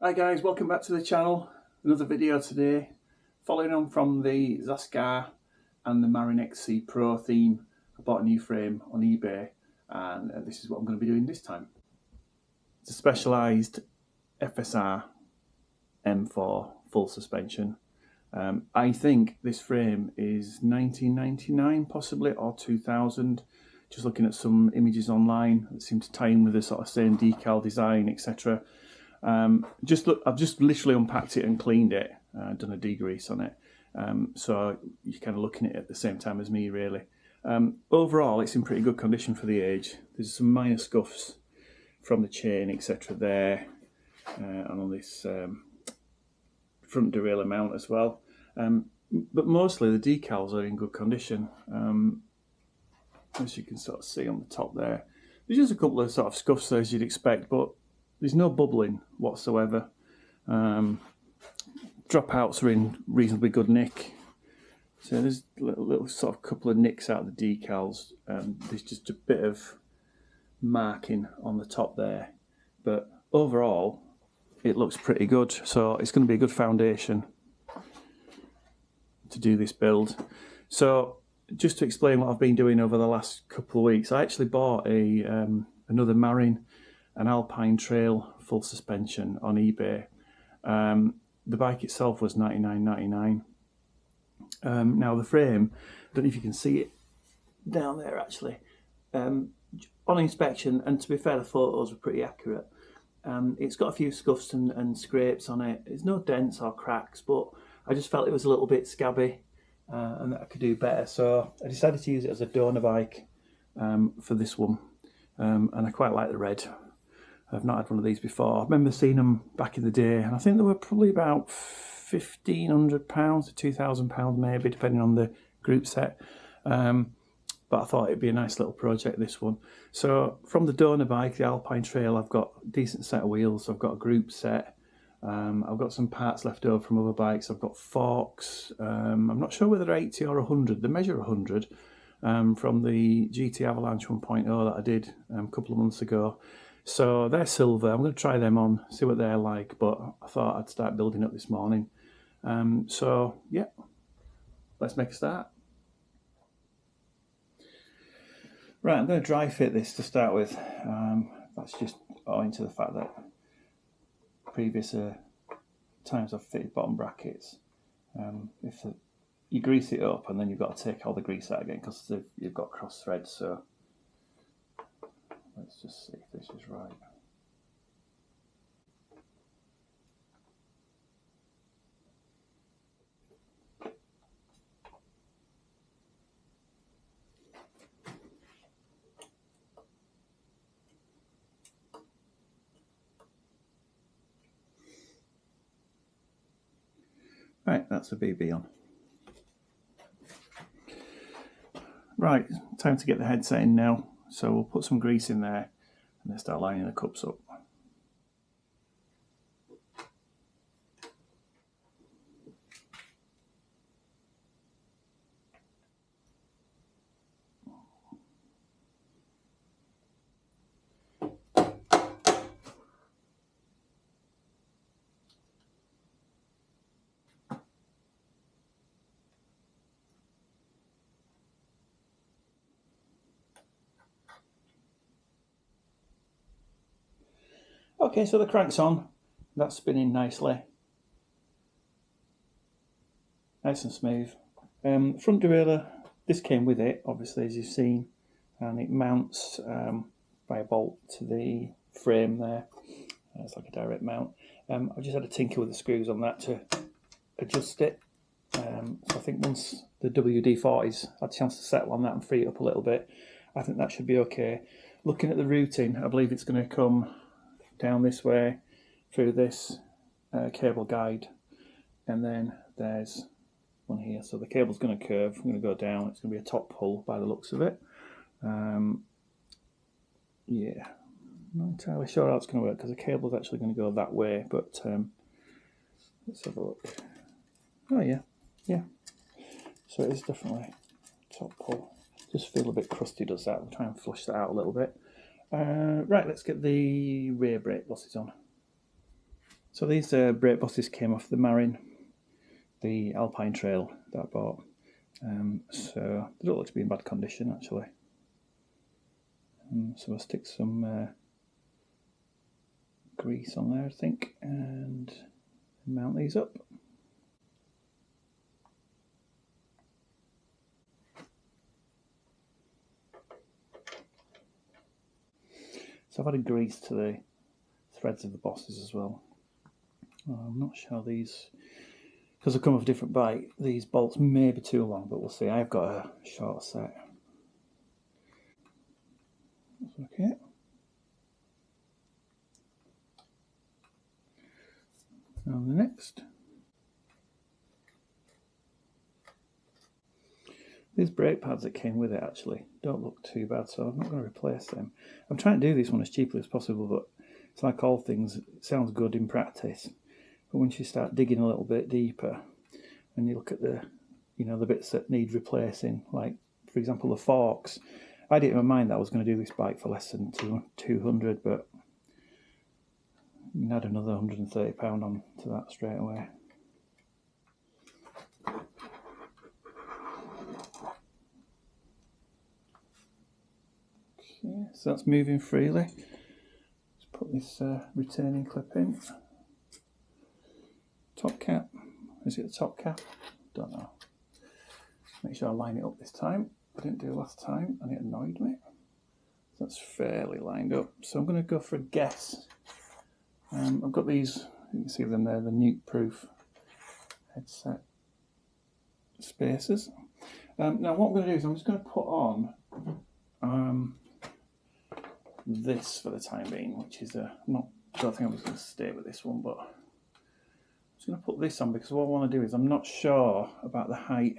Hi guys, welcome back to the channel. Another video today. Following on from the Jagwire and the Monarch XC Pro theme, I bought a new frame on eBay and this is what I'm going to be doing this time. It's a specialised FSR M4 full suspension. I think this frame is 1999 possibly, or 2000. Just looking at some images online that seem to tie in with the sort of same decal design, etc. I've just literally unpacked it and cleaned it, done a degrease on it, so you're kind of looking at it at the same time as me really. Overall it's in pretty good condition for the age. There's some minor scuffs from the chain, etc. there, and on this front derailleur mount as well, but mostly the decals are in good condition, as you can sort of see on the top there. There's just a couple of sort of scuffs there as you'd expect, but there's no bubbling whatsoever. Dropouts are in reasonably good nick. So there's a little sort of couple of nicks out of the decals. There's just a bit of marking on the top there. But overall, it looks pretty good. So it's going to be a good foundation to do this build. So just to explain what I've been doing over the last couple of weeks, I actually bought another Marin, an Alpine Trail full suspension on eBay. The bike itself was $99.99. Now the frame, I don't know if you can see it down there actually. On inspection, and to be fair, the photos were pretty accurate. It's got a few scuffs and scrapes on it. There's no dents or cracks, but I just felt it was a little bit scabby and that I could do better. So I decided to use it as a donor bike for this one, and I quite like the red. I've not had one of these before. I remember seeing them back in the day, and I think they were probably about £1,500 to £2,000 maybe, depending on the group set. But I thought it'd be a nice little project, this one. So from the donor bike, the Alpine Trail, I've got a decent set of wheels. I've got a group set. I've got some parts left over from other bikes. I've got forks. I'm not sure whether they're 80 or 100. They measure 100 from the GT Avalanche 1.0 that I did a couple of months ago. So they're silver. I'm going to try them on, see what they're like, but I thought I'd start building up this morning. So yeah, let's make a start. Right, I'm going to dry fit this to start with. That's just owing to the fact that previous times I've fitted bottom brackets, you grease it up and then you've got to take all the grease out again because you've got cross threads. So let's just see if this is right. Right, that's a BB on. Right, time to get the headset in now. So we'll put some grease in there and then start lining the cups up. Okay, so the crank's on. That's spinning nicely. Nice and smooth. Front derailleur, this came with it, obviously, as you've seen, and it mounts by a bolt to the frame there. It's like a direct mount. I just had a tinker with the screws on that to adjust it. So I think once the WD-40s had a chance to settle on that and free it up a little bit, I think that should be okay. Looking at the routing, I believe it's going to come down this way through this cable guide, and then there's one here. So the cable's going to curve, I'm going to go down. It's going to be a top pull by the looks of it. Yeah, I'm not entirely sure how it's going to work because the cable's actually going to go that way, but let's have a look. Oh yeah, so it is definitely top pull. Just feel a bit crusty, does that? I'll try and flush that out a little bit. Right, let's get the rear brake bosses on. So these brake bosses came off the Marin, the Alpine Trail that I bought. So they don't look to be in bad condition actually. So I'll stick some grease on there, I think, and mount these up. So I've added grease to the threads of the bosses as well. I'm not sure these, because they come off a different bike, these bolts may be too long, but we'll see. I've got a short set. That's okay. And the next. These brake pads that came with it actually don't look too bad, so I'm not going to replace them. I'm trying to do this one as cheaply as possible, but it's like all things, it sounds good in practice. But once you start digging a little bit deeper and you look at the, you know, the bits that need replacing, like for example the forks, I had it in my mind that I was going to do this bike for less than 200, but you can add another £130 on to that straight away. Okay, so that's moving freely. Let's put this retaining clip in. Top cap. Is it the top cap? Don't know. Make sure I line it up this time. I didn't do it last time and it annoyed me. So that's fairly lined up. So I'm going to go for a guess. I've got these, you can see them there, the nuke-proof headset spacers. Now what I'm going to do is I'm just going to put on this for the time being, which is I don't think I'm just going to stay with this one, but I'm just going to put this on because what I want to do is I'm not sure about the height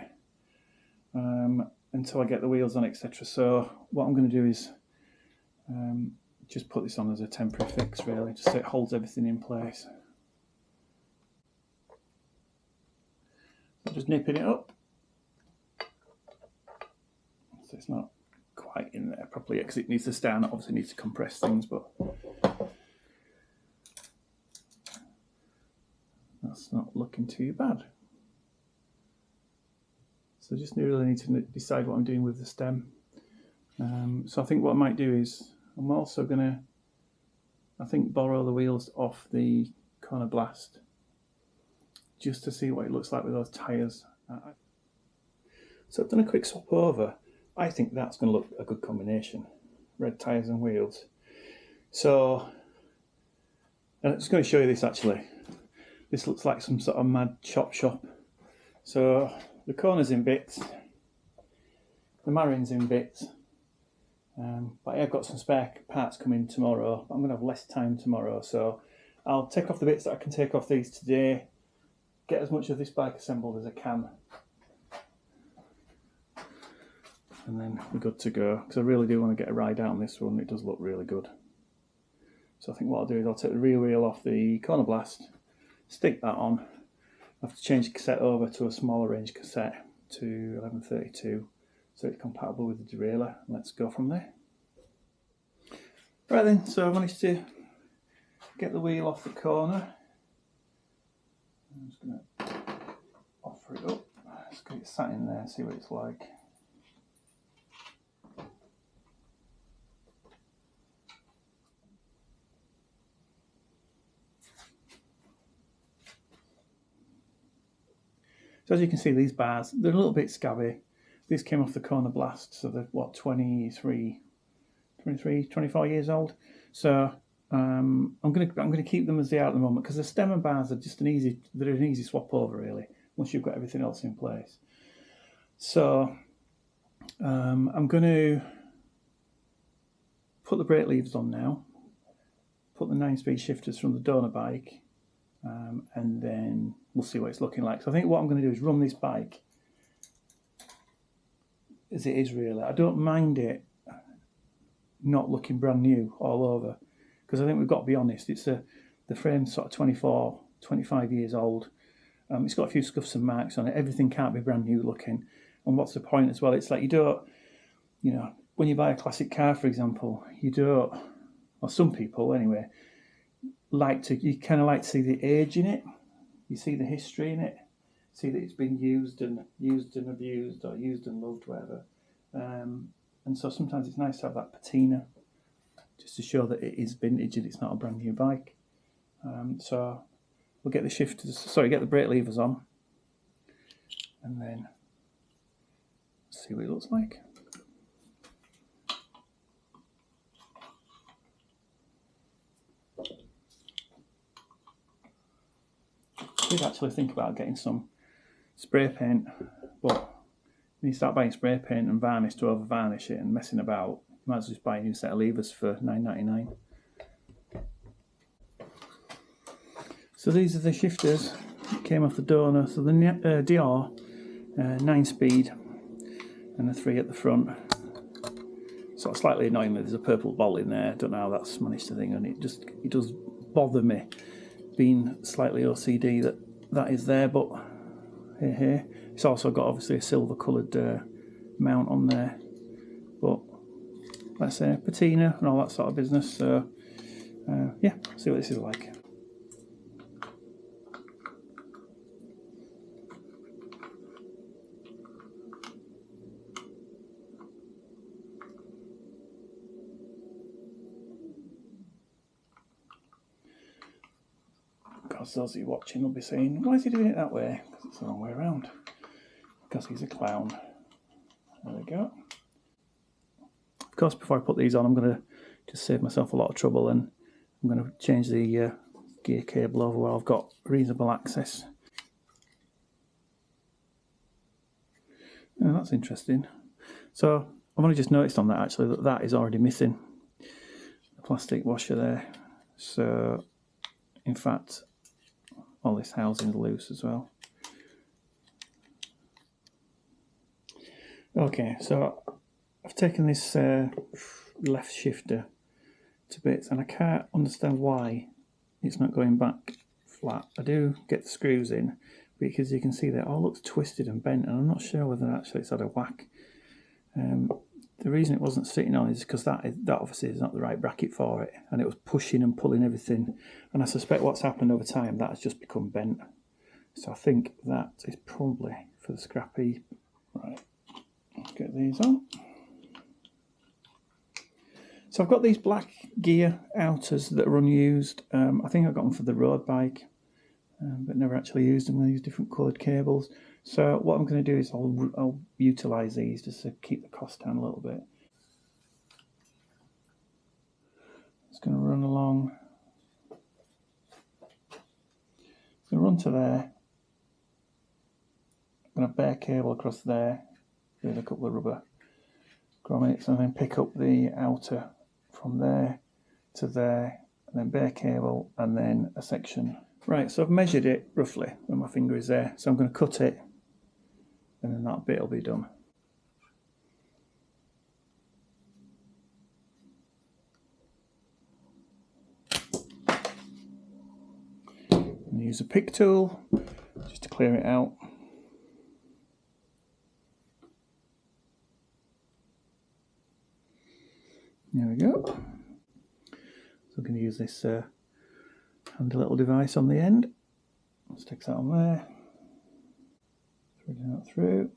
until I get the wheels on, etc. So what I'm going to do is just put this on as a temporary fix, really, just so it holds everything in place. So just nipping it up so it's not quite in there properly because it needs to stand. Obviously needs to compress things, but that's not looking too bad. So just really need to decide what I'm doing with the stem. So I think what I might do is I'm also going to, I think, borrow the wheels off the Corner Blast just to see what it looks like with those tyres. So I've done a quick swap over. I think that's going to look a good combination, red tyres and wheels. So, and I'm just going to show you this actually. This looks like some sort of mad chop shop. So the corner's in bits, the Marin's in bits, but I've got some spare parts coming tomorrow. I'm going to have less time tomorrow, so I'll take off the bits that I can take off these today, get as much of this bike assembled as I can, and then we're good to go, because I really do want to get a ride out on this one. It does look really good. So I think what I'll do is I'll take the rear wheel off the Corner Blast, stick that on. I have to change the cassette over to a smaller range cassette to 1132 so it's compatible with the derailleur. Let's go from there. Right then, so I managed to get the wheel off the corner. I'm just going to offer it up. Let's get it sat in there and see what it's like. So as you can see, these bars, they're a little bit scabby. These came off the Corner Blast, so they're what, 23, 24 years old. So I'm gonna keep them as they are at the moment because the stem and bars are just an easy swap over really once you've got everything else in place. So I'm going to put the brake levers on now, put the 9-speed shifters from the donor bike, and then we'll see what it's looking like. So I think what I'm going to do is run this bike as it is really. I don't mind it not looking brand new all over, because I think we've got to be honest, it's the frame's sort of 24, 25 years old. It's got a few scuffs and marks on it. Everything can't be brand new looking. And what's the point as well? It's like you don't, you know, when you buy a classic car, for example, you don't, or some people anyway, you kind of like to see the age in it. You see the history in it. See that it's been used and abused, or used and loved, whatever. And so sometimes it's nice to have that patina, just to show that it is vintage and it's not a brand new bike. So we'll get get the brake levers on, and then see what it looks like. I did actually think about getting some spray paint, but when you start buying spray paint and varnish to over varnish it and messing about, you might as well just buy a new set of levers for $9.99. So these are the shifters that came off the donor. So the DR 9-speed and the 3 at the front. Sort of slightly annoying that there's a purple bolt in there. I don't know how that's managed to thing, and it does bother me, being slightly OCD, that is there. But here it's also got obviously a silver coloured mount on there. But let's say patina and all that sort of business. So yeah, see what this is like. Because those of you watching will be saying, why is he doing it that way? Because it's the wrong way around. Because he's a clown. There we go. Of course, before I put these on, I'm going to just save myself a lot of trouble, and I'm going to change the gear cable over where I've got reasonable access. Oh, that's interesting. So I've only just noticed on that actually that is already missing the plastic washer there. So in fact, all this housing's loose as well. Okay, so I've taken this left shifter to bits, and I can't understand why it's not going back flat. I do get the screws in, because you can see that it all looks twisted and bent, and I'm not sure whether actually it's had a whack. The reason it wasn't sitting on is because that obviously is not the right bracket for it, and it was pushing and pulling everything, and I suspect what's happened over time, that has just become bent. So I think that is probably for the scrappy. Right, let's get these on. So I've got these black gear outers that are unused. I think I got them for the road bike, but never actually used them. I use different coloured cables. So what I'm going to do is I'll utilise these just to keep the cost down a little bit. It's going to run along. It's going to run to there. I'm going to bare cable across there with a couple of rubber grommets, and then pick up the outer from there to there, and then bare cable, and then a section. Right, so I've measured it roughly when my finger is there, so I'm going to cut it, and then that bit will be done. And use a pick tool just to clear it out. There we go. So I'm going to use this handy little device on the end. Stick that on there. Threading that through.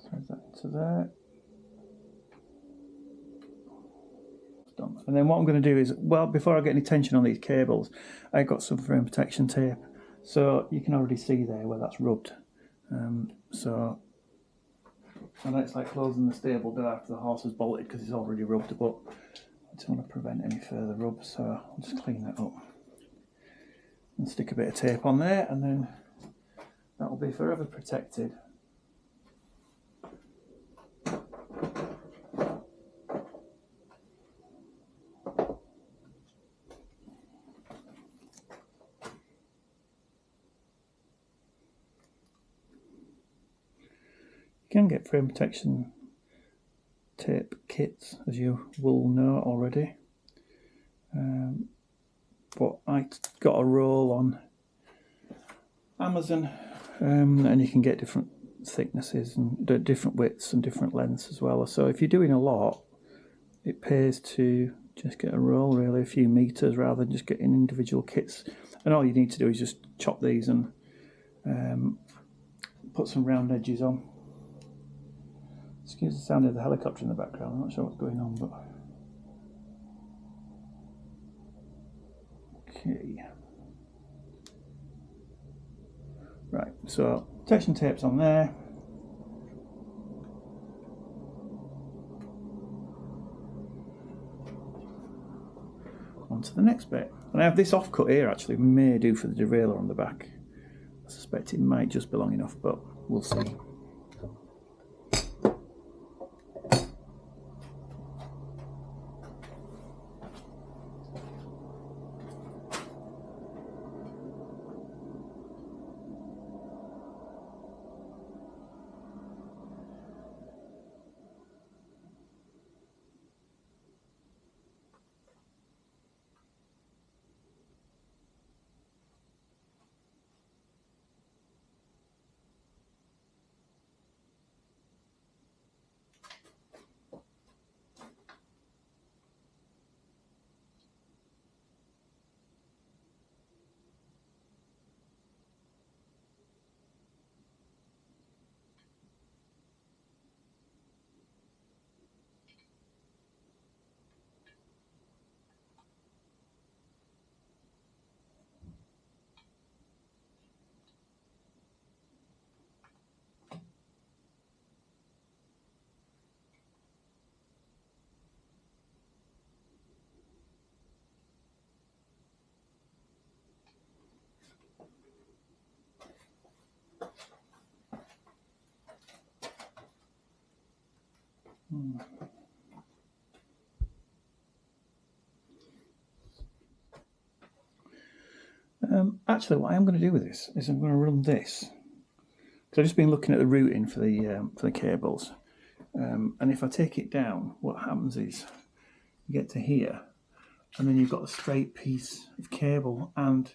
Thread that into there. Done. And then what I'm going to do is, well, before I get any tension on these cables, I got some frame protection tape. So you can already see there where that's rubbed. So I know it's like closing the stable door after the horse has bolted because it's already rubbed, but I don't want to prevent any further rub, so I'll just clean that up and stick a bit of tape on there, and then that will be forever protected. You can get frame protection tape kits, as you will know already, but I got a roll on Amazon, and you can get different thicknesses and different widths and different lengths as well. So if you're doing a lot, it pays to just get a roll, really, a few meters rather than just getting individual kits. And all you need to do is just chop these and put some round edges on. Excuse the sound of the helicopter in the background, I'm not sure what's going on, but okay. Right, so protection tape's on there. On to the next bit. And I have this offcut here actually, may do for the derailleur on the back. I suspect it might just be long enough, but we'll see. Actually, what I am going to do with this is I'm going to run this, because I've just been looking at the routing for the cables, and if I take it down, what happens is you get to here, and then you've got a straight piece of cable, and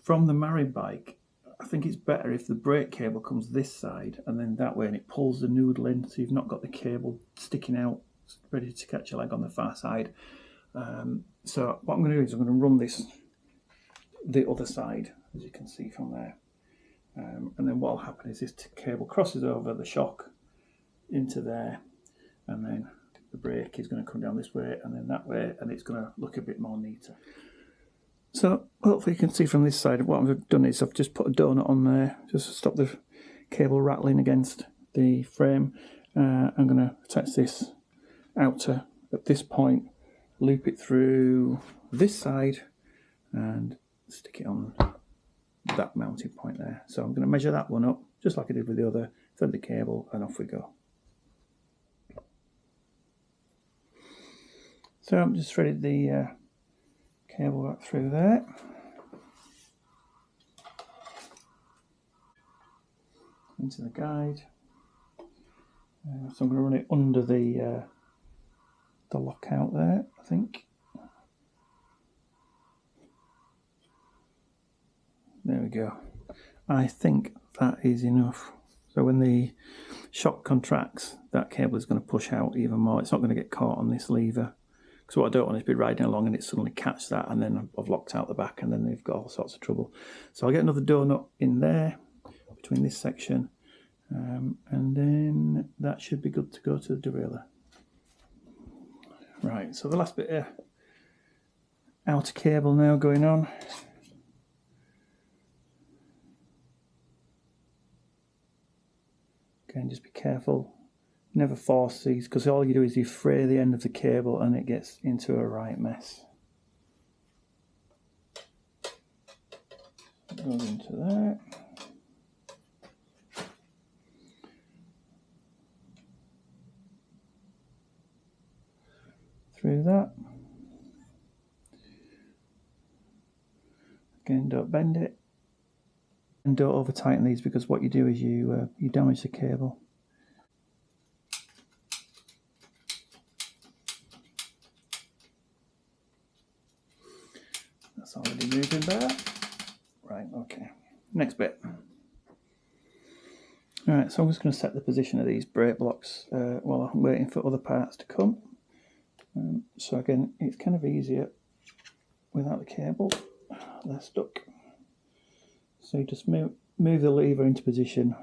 from the married bike, I think it's better if the brake cable comes this side, and then that way, and it pulls the noodle in, so you've not got the cable sticking out, ready to catch your leg on the far side. So what I'm going to do is I'm going to run this the other side, as you can see from there, and then what will happen is this cable crosses over the shock into there, and then the brake is going to come down this way and then that way, and it's going to look a bit more neater. So hopefully you can see from this side, what I've done is I've just put a donut on there just to stop the cable rattling against the frame. I'm going to attach this outer at this point, loop it through this side and stick it on that mounting point there. So I'm going to measure that one up just like I did with the other, thread the cable, and off we go. So I'm just threaded the cable back through there. Into the guide. So I'm going to run it under the lockout there, I think. There we go. I think that is enough. So when the shock contracts, that cable is going to push out even more. It's not going to get caught on this lever. Because what I don't want is to be riding along and it suddenly catch that, and then I've locked out the back, and then they've got all sorts of trouble. So I'll get another donut in there between this section, and then that should be good to go to the derailleur. Right, so the last bit of outer cable now going on. Again, just be careful. Never force these, because all you do is you fray the end of the cable and it gets into a right mess. It goes into there. Through that. Again, don't bend it. And don't over tighten these, because what you do is you damage the cable. That's already moving there. Right, okay. Next bit. Alright, so I'm just going to set the position of these brake blocks while I'm waiting for other parts to come. So again, it's kind of easier without the cable. They're stuck. So you just move the lever into position.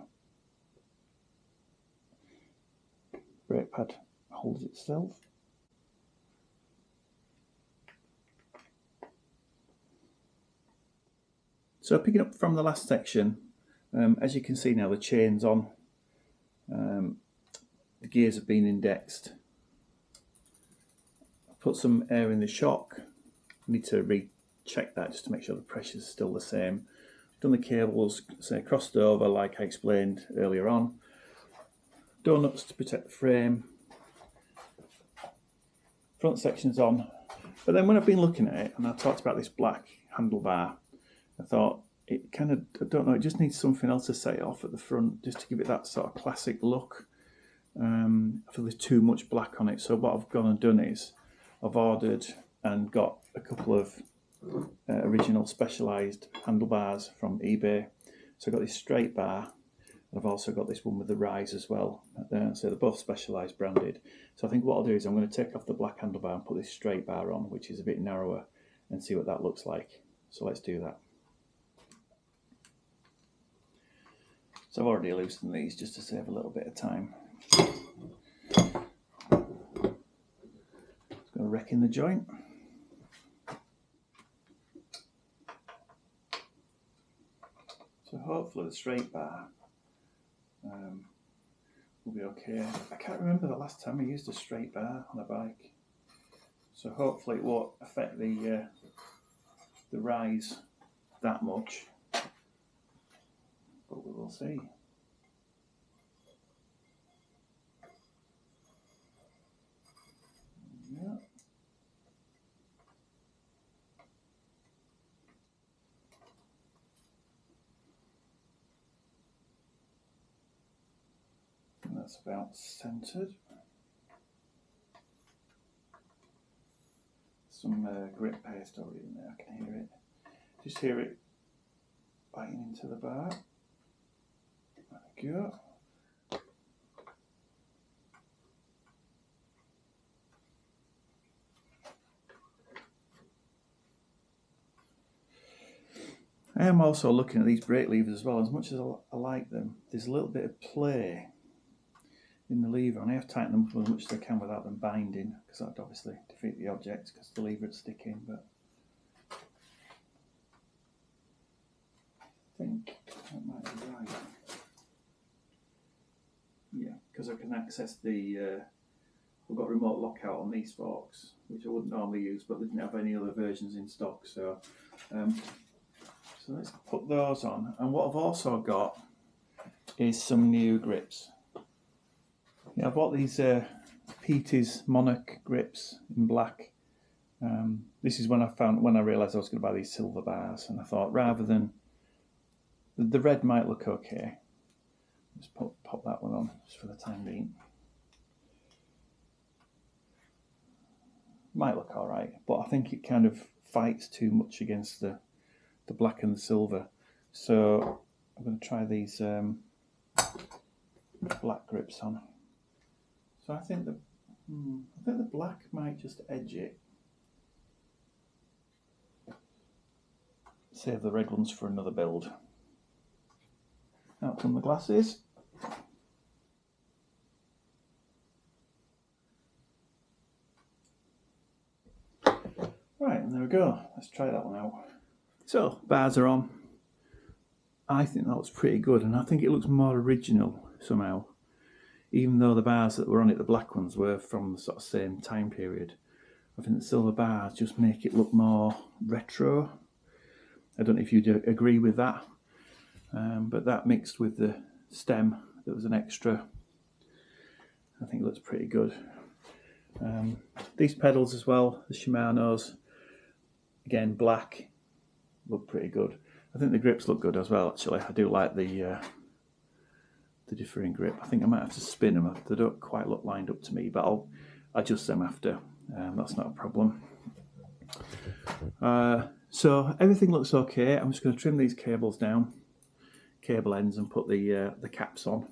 Brake pad holds itself. So picking up from the last section, as you can see now the chain's on, the gears have been indexed. I put some air in the shock. I need to recheck that just to make sure the pressure is still the same. Done the cables, say crossed over like I explained earlier on. Donuts to protect the frame. Front section's on. But then when I've been looking at it and I talked about this black handlebar, I thought it kind of, I don't know, it just needs something else to set it off at the front just to give it that sort of classic look. I feel there's too much black on it, so what I've gone and done is I've ordered and got a couple of original specialised handlebars from eBay. So I've got this straight bar, and I've also got this one with the rise as well. So they're both specialised branded. So I think what I'll do is I'm going to take off the black handlebar and put this straight bar on, which is a bit narrower, and see what that looks like. So let's do that. So I've already loosened these just to save a little bit of time. Just going to wreck in the joint. So hopefully the straight bar will be okay. I can't remember the last time I used a straight bar on a bike. So hopefully it won't affect the rise that much. But we will see. Yeah. And that's about centered. Some grip paste already in there, I can hear it. Just hear it biting into the bar. There we go. I am also looking at these brake levers as well. As much as I like them, there's a little bit of play in the lever, and I have tightened them up as much as I can without them binding, because that would obviously defeat the object because the lever would stick in. But I think that might be right. Yeah, because I can access the. We've got remote lockout on these forks, which I wouldn't normally use, but they didn't have any other versions in stock. So let's put those on. And what I've also got is some new grips. Yeah, I bought these Peatys Monarch grips in black. This is when I realised I was going to buy these silver bars, and I thought rather than the red might look okay. Just pop that one on just for the time being. Might look all right, but I think it kind of fights too much against the black and the silver. So I'm going to try these black grips on. So I think the black might just edge it. Save the red ones for another build. Out come the glasses. Right, and there we go. Let's try that one out. So, bars are on. I think that looks pretty good, and I think it looks more original somehow. Even though the bars that were on it, the black ones, were from the sort of same time period. I think the silver bars just make it look more retro. I don't know if you do agree with that, but that mixed with the stem, that was an extra. I think it looks pretty good. These pedals as well, the Shimano's, again black, look pretty good. I think the grips look good as well. Actually, I do like the differing grip. I think I might have to spin them. They don't quite look lined up to me, but I'll adjust them after. That's not a problem. So everything looks okay. I'm just going to trim these cables down. cable ends and put the caps on,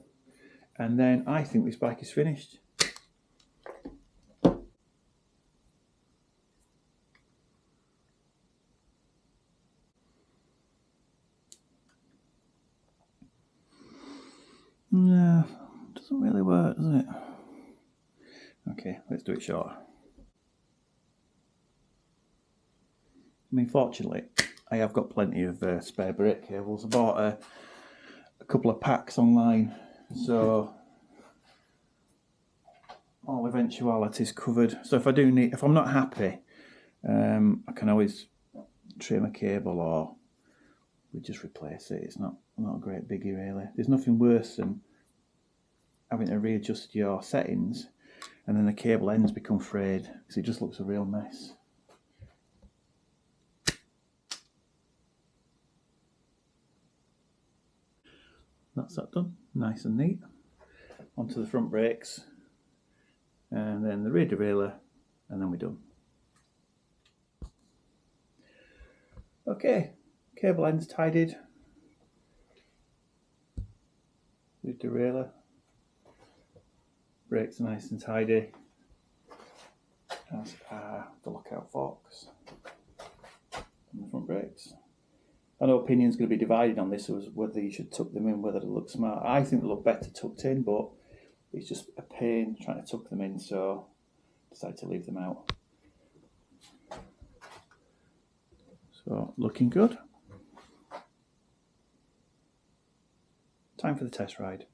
and then I think this bike is finished. No, doesn't really work, does it? Okay, let's do it short. I mean, fortunately, I have got plenty of spare brake cables. I bought a couple of packs online, so all eventualities covered. So if I do need, if I'm not happy, I can always trim a cable, or we just replace it. It's not a great biggie really. There's nothing worse than having to readjust your settings and then the cable ends become frayed, because it just looks a real mess. That's that done, nice and neat. Onto the front brakes, and then the rear derailleur, and then we're done. Okay, cable ends tidied. Rear derailleur. Brakes are nice and tidy, as are the lockout forks and the front brakes. I know opinion's going to be divided on this, as whether you should tuck them in, whether they look smart. I think they look better tucked in, but it's just a pain trying to tuck them in, so I decided to leave them out. So, looking good. Time for the test ride.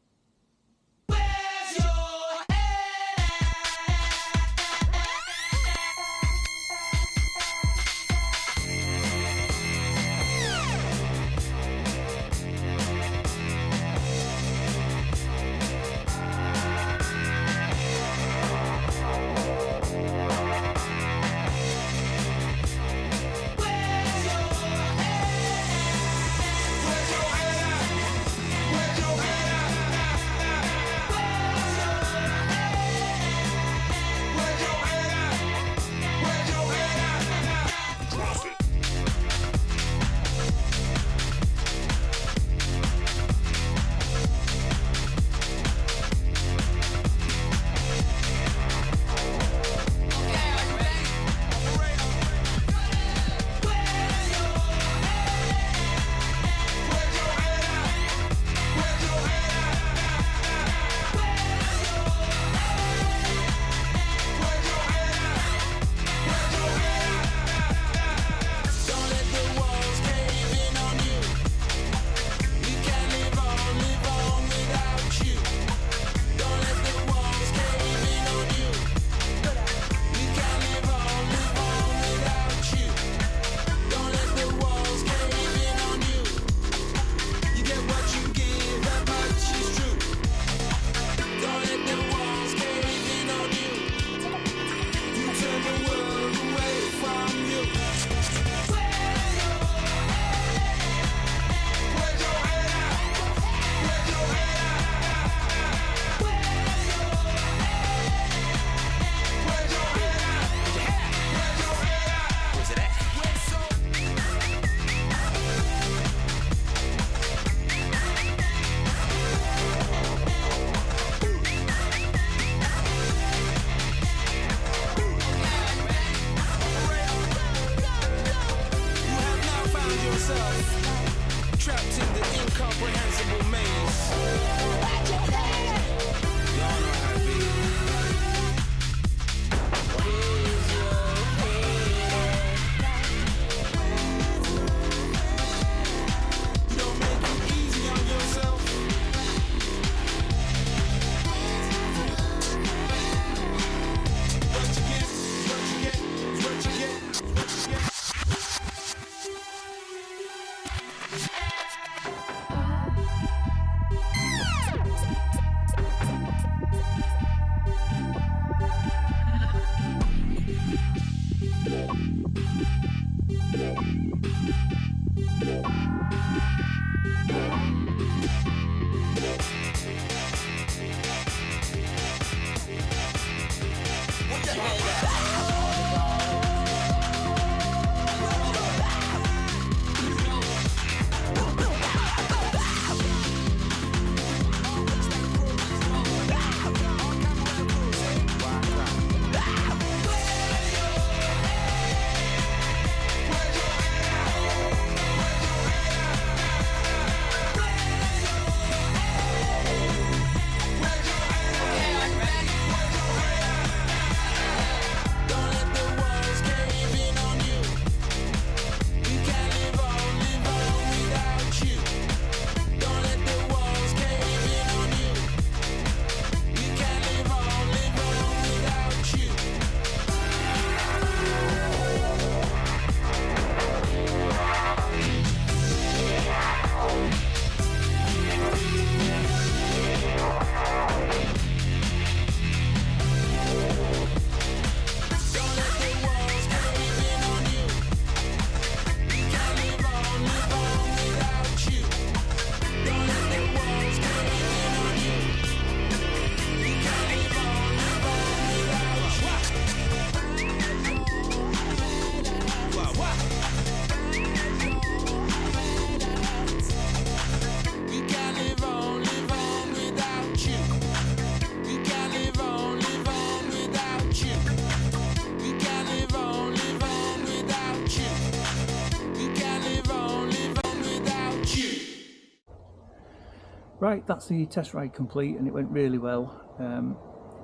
Right, that's the test ride complete, and it went really well.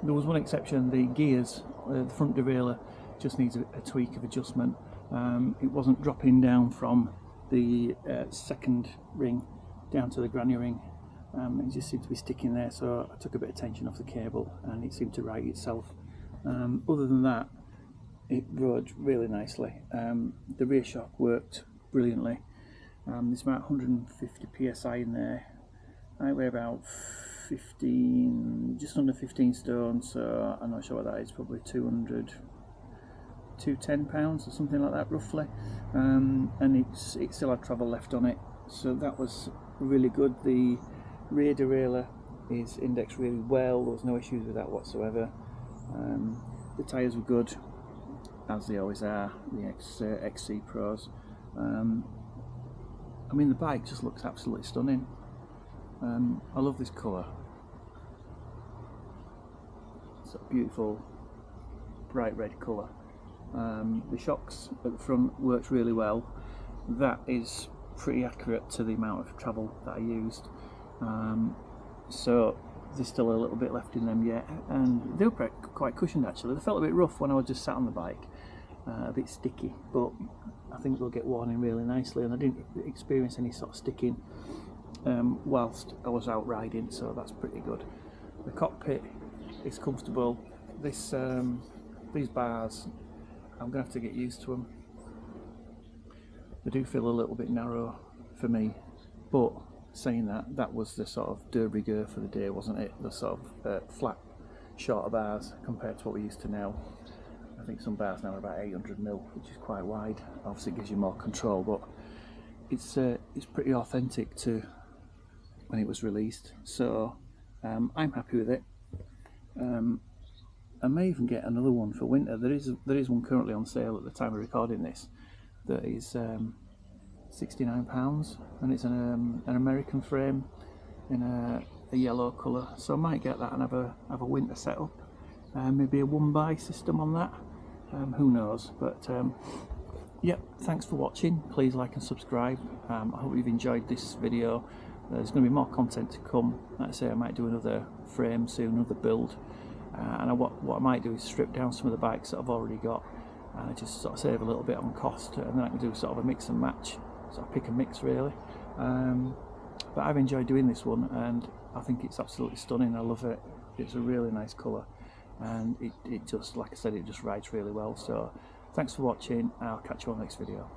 There was one exception: the gears, the front derailleur just needs a tweak of adjustment. It wasn't dropping down from the second ring down to the granny ring. It just seemed to be sticking there, so I took a bit of tension off the cable and it seemed to right itself. Other than that, it rode really nicely. The rear shock worked brilliantly. There's about 150 psi in there. I weigh about 15, just under 15 stone, so I'm not sure what that is, probably 210 pounds or something like that roughly. And it still had travel left on it, so that was really good. The rear derailleur is indexed really well, there was no issues with that whatsoever. The tyres were good, as they always are, the XC Pros. I mean, the bike just looks absolutely stunning. I love this colour. It's a beautiful bright red colour. The shocks at the front worked really well. That is pretty accurate to the amount of travel that I used. So there's still a little bit left in them yet, and they were quite cushioned actually. They felt a bit rough when I was just sat on the bike, a bit sticky, but I think they'll get worn in really nicely, and I didn't experience any sort of sticking whilst I was out riding, so that's pretty good. The cockpit is comfortable. These bars, I'm going to have to get used to them. They do feel a little bit narrow for me, but saying that, that was the sort of de rigueur for the day, wasn't it? The sort of flat, shorter bars compared to what we're used to now. I think some bars now are about 800mm, which is quite wide. Obviously it gives you more control, but it's pretty authentic to when it was released, so I'm happy with it. I may even get another one for winter. There is one currently on sale at the time of recording this that is £69, and it's an American frame in a yellow colour, so I might get that and have a winter setup. Maybe a 1x system on that, who knows. But yeah, thanks for watching. Please like and subscribe. I hope you've enjoyed this video. There's going to be more content to come. Like I say, I might do another frame soon, another build, and what I might do is strip down some of the bikes that I've already got, just sort of save a little bit on cost, and then I can do sort of a mix and match, sort of pick and mix really. But I've enjoyed doing this one, and I think it's absolutely stunning. I love it. It's a really nice colour, and it just, like I said, it just rides really well. So thanks for watching. I'll catch you on the next video.